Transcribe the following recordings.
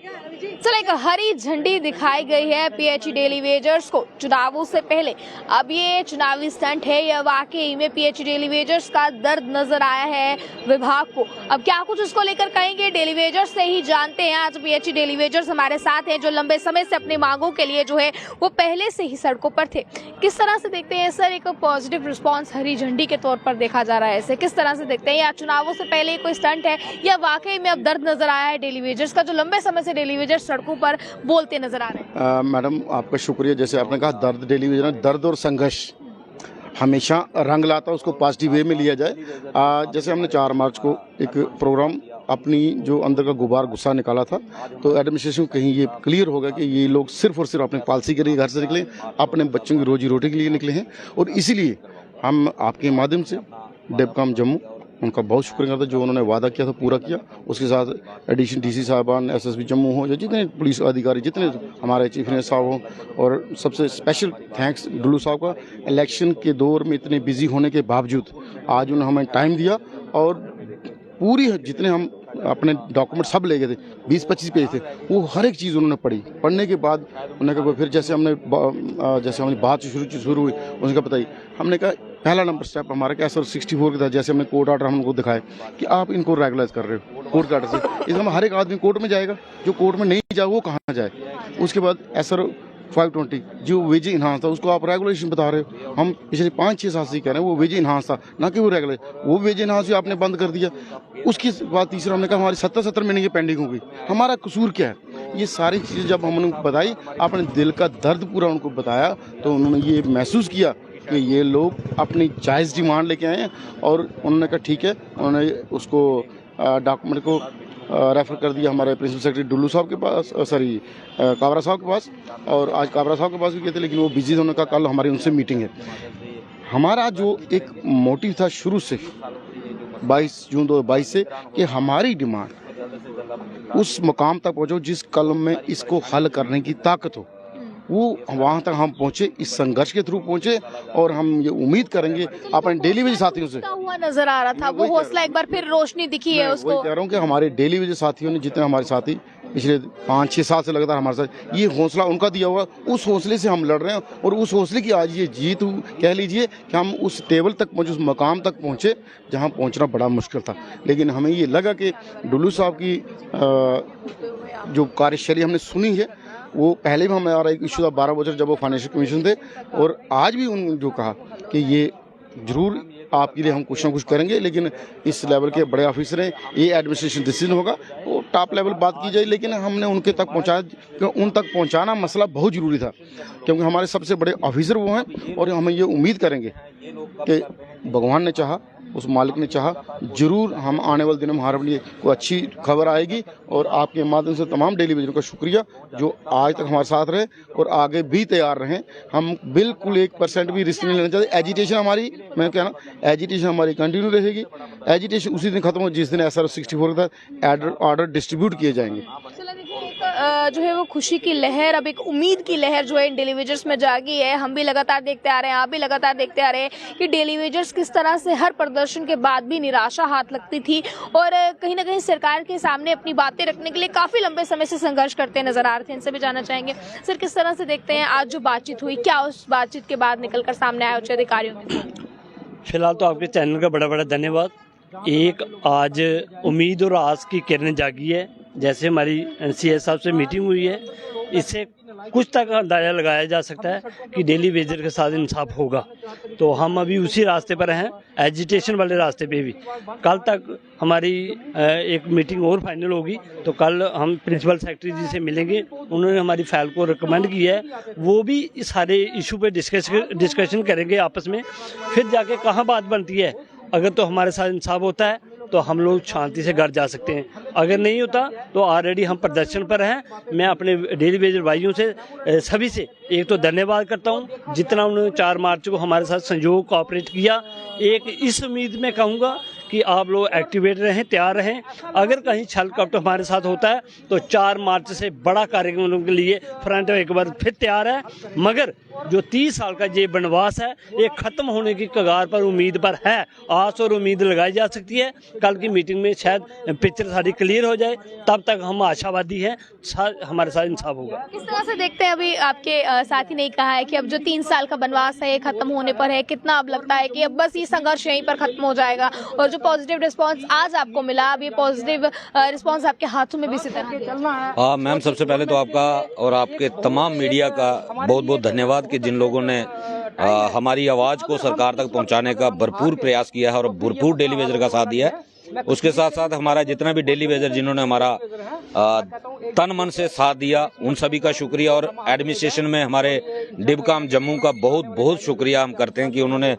Sir, एक हरी झंडी दिखाई गई है पीएचई डेली वेजर्स को चुनावों से पहले। अब ये चुनावी स्टंट है या वाकई में पीएचई डेली वेजर्स का दर्द नजर आया है विभाग को? अब क्या कुछ उसको लेकर कहेंगे, डेली वेजर्स से ही जानते हैं। आज पीएचई डेली वेजर्स हमारे साथ हैं जो लंबे समय से अपनी मांगों के लिए जो है वो पहले से ही सड़कों पर थे। किस तरह से देखते हैं सर, एक पॉजिटिव रिस्पॉन्स हरी झंडी के तौर पर देखा जा रहा है, ऐसे किस तरह से देखते हैं? या चुनावों से पहले कोई स्टंट है या वाकई में अब दर्द नजर आया है डेली वेजर्स का, जो लंबे समय से डेली वेजर्स सड़कों पर बोलते नजर आ रहे हैं? मैडम, आपका शुक्रिया। जैसे आपने कहा दर्द, डेली वेजर दर्द और संघर्ष हमेशा रंग लाता है, उसको पॉजिटिव वे में लिया जाए। जैसे हमने 4 मार्च को एक प्रोग्राम अपनी जो अंदर का गुबार गुस्सा निकाला था, तो एडमिनिस्ट्रेशन को कहीं ये क्लियर होगा कि ये लोग सिर्फ और सिर्फ अपनी पॉलिसी के लिए घर से निकले, अपने बच्चों की रोजी रोटी के लिए निकले हैं। और इसीलिए हम आपके माध्यम से डेबकॉम जम्मू उनका बहुत शुक्रिया करता, जो उन्होंने वादा किया था पूरा किया। उसके साथ एडिशन डीसी साहबान, एसएसपी जम्मू हो या जितने पुलिस अधिकारी, जितने हमारे चीफ मिनिस्टर साहब हो, और सबसे स्पेशल थैंक्स डुल्लू साहब का, इलेक्शन के दौर में इतने बिजी होने के बावजूद आज उन्होंने हमें टाइम दिया और पूरी जितने हम अपने डॉक्यूमेंट सब ले गए थे, 20-25 पेज थे, वो हर एक चीज़ उन्होंने पढ़ी। पढ़ने के बाद उन्होंने कहा, फिर जैसे हमने बात शुरू हुई, उनका बताई, हमने कहा पहला नंबर स्टेप हमारा क्या सर 64 के था। जैसे हमने कोर्ट ऑर्डर हम उनको दिखाए कि आप इनको रेगुलाइज कर रहे हो कोर्ट ऑर्डर से, इसमें हर एक आदमी कोर्ट में जाएगा, जो कोर्ट में नहीं जाए वो कहाँ जाए। उसके बाद SR 520 जो वेज इन्हांस था, उसको आप रेगुलेशन बता रहे हो। हम पिछले 5-6 साल से कह रहे हैं वो वेज इन्हांस था, ना कि वो रेगुलर। वो वेज इन्हांस भी आपने बंद कर दिया। उसके बाद तीसरा हमने कहा हमारी 70 महीने की पेंडिंग हो गई, हमारा कसूर क्या है? ये सारी चीज़ें जब हमने उनको बताई, अपने दिल का दर्द पूरा उनको बताया, तो उन्होंने ये महसूस किया कि ये लोग अपनी जायज़ डिमांड लेके आए हैं। और उन्होंने कहा ठीक है, उन्होंने उसको डॉक्यूमेंट को रेफर कर दिया हमारे प्रिंसिपल सेक्रेटरी डुल्लू साहब के पास, काबरा साहब के पास। और आज काबरा साहब के पास भी गए थे, लेकिन वो बिजी थे, उन्होंने कहा कल हमारी उनसे मीटिंग है। हमारा जो एक मोटिव था शुरू से 22 जून 2022 से, कि हमारी डिमांड उस मुकाम तक पहुँचो जिस कलम में इसको हल करने की ताकत हो, वो वहाँ तक हम पहुँचे, इस संघर्ष के थ्रू पहुँचे। और हम ये उम्मीद करेंगे अपने डेली वेज साथियों से, हुआ नजर आ रहा था वो हौसला, एक बार फिर रोशनी दिखी है उसको। वही कह रहा हूँ कि हमारे डेली वेज साथियों ने, जितने हमारे साथी पिछले 5-6 साल से लगातार हमारे साथ, ये हौसला उनका दिया हुआ, उस हौसले से हम लड़ रहे हैं। और उस हौसले की आज ये जीत कह लीजिए कि हम उस टेबल तक पहुँचे, उस मकाम तक पहुँचे जहाँ पहुँचना बड़ा मुश्किल था। लेकिन हमें ये लगा कि डुल्लू साहब की जो कार्यशैली हमने सुनी है, वो पहले भी हमारा एक इशू था 12 बजे जब वो फाइनेंशियल कमीशन थे, और आज भी उन्होंने जो कहा कि ये जरूर आपके लिए हम कुछ ना कुछ करेंगे, लेकिन इस लेवल के बड़े ऑफिसर हैं, ये एडमिनिस्ट्रेशन डिसीजन होगा, तो टॉप लेवल बात की जाए। लेकिन हमने उनके तक पहुंचाया, क्योंकि उन तक पहुंचाना मसला बहुत ज़रूरी था, क्योंकि हमारे सबसे बड़े ऑफिसर वो हैं। और हम ये उम्मीद करेंगे कि भगवान ने चाहा, उस मालिक ने चाहा, जरूर हम आने वाले दिनों में हमारे लिए कोई अच्छी खबर आएगी। और आपके माध्यम से तमाम डेली वेजरों का शुक्रिया जो आज तक हमारे साथ रहे और आगे भी तैयार रहें। हम बिल्कुल 1% भी रिस्क नहीं लेना चाहते। एजिटेशन हमारी, मैं कहना एजिटेशन हमारी कंटिन्यू रहेगी। एजिटेशन उसी दिन खत्म हो जिस दिन SR 64 का ऑर्डर डिस्ट्रीब्यूट किए जाएंगे। जो है वो खुशी की लहर, अब एक उम्मीद की लहर जो है इन डेली वेजर्स में जागी है। हम भी लगातार देखते आ रहे हैं, आप भी लगातार देखते आ रहे हैं कि डेली वेजर्स किस तरह से हर प्रदर्शन के बाद भी निराशा हाथ लगती थी और कहीं ना कहीं सरकार के सामने अपनी बातें रखने के लिए काफी लंबे समय से संघर्ष करते नजर आ रहे थे। इनसे भी जानना चाहेंगे सर, किस तरह से देखते हैं आज जो बातचीत हुई, क्या उस बातचीत के बाद निकलकर सामने आया उच्च अधिकारियों में? फिलहाल तो आपके चैनल का बड़ा बड़ा धन्यवाद। एक आज उम्मीद और आस की किरण जागी है। जैसे हमारी CS साहब से मीटिंग हुई है, इससे कुछ तक अंदाज़ा लगाया जा सकता है कि डेली वेजर के साथ इंसाफ होगा। तो हम अभी उसी रास्ते पर हैं, एजिटेशन वाले रास्ते पे भी। कल तक हमारी एक मीटिंग और फाइनल होगी, तो कल हम प्रिंसिपल सेक्रेटरी जी से मिलेंगे। उन्होंने हमारी फाइल को रिकमेंड किया है, वो भी सारे इशू पे डिस्कशन करेंगे आपस में, फिर जाके कहाँ बात बनती है। अगर तो हमारे साथ इंसाफ होता है तो हम लोग शांति से घर जा सकते हैं, अगर नहीं होता तो ऑलरेडी हम प्रदर्शन पर हैं। मैं अपने डेली वेजर भाइयों से सभी से एक तो धन्यवाद करता हूं, जितना उन्होंने 4 मार्च को हमारे साथ संयोग कोऑपरेट किया। एक इस उम्मीद में कहूँगा कि आप लोग एक्टिवेट रहें, तैयार रहें। अगर कहीं छल कपट हमारे साथ होता है तो 4 मार्च से बड़ा कार्यक्रम के लिए फ्रंट एक बार फिर तैयार है। मगर जो 30 साल का ये वनवास है ये खत्म होने की कगार पर, उम्मीद पर है। आस और उम्मीद लगाई जा सकती है। कल की मीटिंग में शायद पिक्चर सारी क्लियर हो जाए, तब तक हम आशावादी हैं हमारे साथ इंसाफ होगा। किस तरह से देखते हैं, अभी आपके साथी ने कहा है कि अब जो 3 साल का वनवास है ये खत्म होने पर है, कितना अब लगता है कि अब बस ये संघर्ष यहीं पर खत्म हो जाएगा और जो पॉजिटिव रिस्पांस आज आपको मिला, अब ये पॉजिटिव रिस्पांस आपके हाथों में भी इसी तरह? मैम, सबसे पहले तो आपका और आपके तमाम मीडिया का बहुत बहुत धन्यवाद कि जिन लोगों ने हमारी आवाज़ को सरकार तक पहुंचाने का भरपूर प्रयास किया है और भरपूर डेली वेजर का साथ दिया है। उसके साथ साथ हमारा जितना भी डेली वेजर जिन्होंने हमारा तन मन से साथ दिया, उन सभी का शुक्रिया। और एडमिनिस्ट्रेशन में हमारे डिबकाम जम्मू का बहुत बहुत शुक्रिया हम करते हैं कि उन्होंने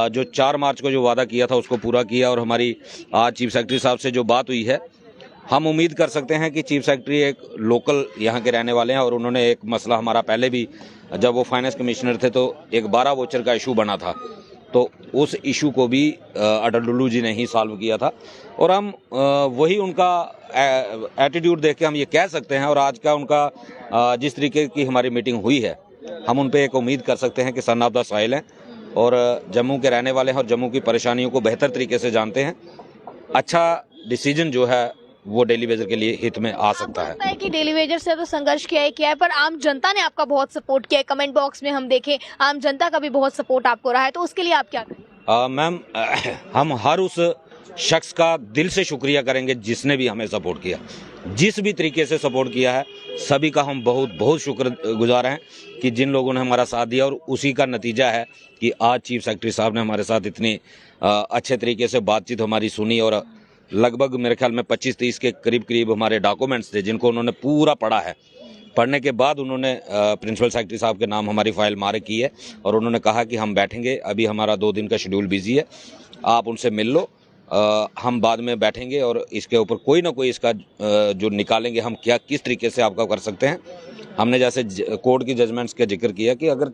जो 4 मार्च को जो वादा किया था उसको पूरा किया। और हमारी आज चीफ सेक्रेटरी साहब से जो बात हुई है, हम उम्मीद कर सकते हैं कि चीफ सेक्रेटरी एक लोकल यहाँ के रहने वाले हैं और उन्होंने एक मसला हमारा पहले भी जब वो फाइनेंस कमिश्नर थे तो एक 12 वोचर का इशू बना था, तो उस इशू को भी अटल डुल्लू जी ने ही सॉल्व किया था। और हम वही उनका एटीट्यूड देख के हम ये कह सकते हैं, और आज का उनका जिस तरीके की हमारी मीटिंग हुई है, हम उन पे एक उम्मीद कर सकते हैं कि सन ऑफ द सॉइल हैं और जम्मू के रहने वाले हैं और जम्मू की परेशानियों को बेहतर तरीके से जानते हैं। अच्छा डिसीजन जो है वो डेली वेजर के लिए हित में आ सकता है। कि डेली वेजर से तो संघर्ष किया है, पर आम जनता ने आपका बहुत सपोर्ट किया है। कमेंट बॉक्स में हम देखें आम जनता का भी बहुत सपोर्ट आपको रहा है, तो उसके लिए आप क्या करें? मैम, हम हर उस शख्स का दिल से शुक्रिया करेंगे जिसने भी हमें सपोर्ट किया, जिस भी तरीके से सपोर्ट किया है, सभी का हम बहुत बहुत शुक्रगुजार हैं कि जिन लोगों ने हमारा साथ दिया। और उसी का नतीजा है कि आज चीफ सेक्रेटरी साहब ने हमारे साथ इतनी अच्छे तरीके से बातचीत हमारी सुनी और लगभग मेरे ख्याल में 25-30 के करीब हमारे डॉक्यूमेंट्स थे जिनको उन्होंने पूरा पढ़ा है। पढ़ने के बाद उन्होंने प्रिंसिपल सेक्रेटरी साहब के नाम हमारी फाइल मार्क की है और उन्होंने कहा कि हम बैठेंगे, अभी हमारा 2 दिन का शेड्यूल बिजी है, आप उनसे मिल लो, हम बाद में बैठेंगे और इसके ऊपर कोई ना कोई इसका जो निकालेंगे हम क्या किस तरीके से आपका कर सकते हैं। हमने जैसे कोर्ट की जजमेंट्स का जिक्र किया कि अगर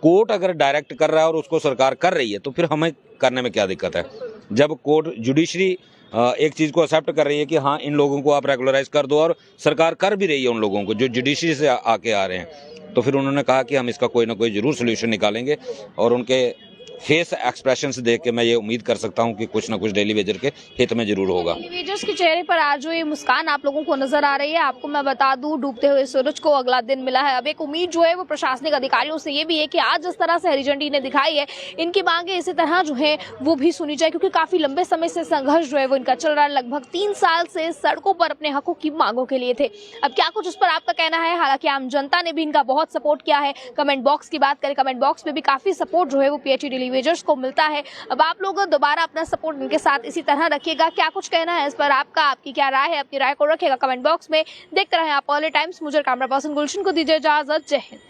कोर्ट अगर डायरेक्ट कर रहा है और उसको सरकार कर रही है तो फिर हमें करने में क्या दिक्कत है। जब कोर्ट जुडिशरी एक चीज़ को एक्सेप्ट कर रही है कि हाँ इन लोगों को आप रेगुलराइज कर दो और सरकार कर भी रही है उन लोगों को जो जुडिशरी से आके आ रहे हैं, तो फिर उन्होंने कहा कि हम इसका कोई ना कोई जरूर सोल्यूशन निकालेंगे। और उनके फेस एक्सप्रेशन से देख के मैं ये उम्मीद कर सकता हूँ कि कुछ ना कुछ डेली वेजर के हित में जरूर होगा। डेली वेजर्स के चेहरे पर आज जो ये मुस्कान आप लोगों को नजर आ रही है, आपको मैं बता दूं डूबते हुए सूरज को अगला दिन मिला है। अब एक उम्मीद जो है वो प्रशासनिक अधिकारियों से ये भी है कि आज जिस तरह से हरी झंडी ने दिखाई है, इनकी मांगे इसी तरह जो है वो भी सुनी जाए, क्योंकि काफी लंबे समय से संघर्ष जो है वो इनका चल रहा है। लगभग 3 साल से सड़कों पर अपने हकों की मांगों के लिए थे। अब क्या कुछ उस पर आपका कहना है? हालांकि आम जनता ने भी इनका बहुत सपोर्ट किया है। कमेंट बॉक्स की बात करें, कमेंट बॉक्स में भी काफी सपोर्ट जो है वो पीएचई डेली वेजर्स को मिलता है। अब आप लोग दोबारा अपना सपोर्ट इनके साथ इसी तरह रखिएगा। क्या कुछ कहना है इस पर आपका, आपकी क्या राय है? अपनी राय को रखिएगा कमेंट बॉक्स में। देखते रहें आप अर्ली टाइम्स। मुझे कैमरा पर्सन गुलशन को दीजिए इजाजत। जय हिंद।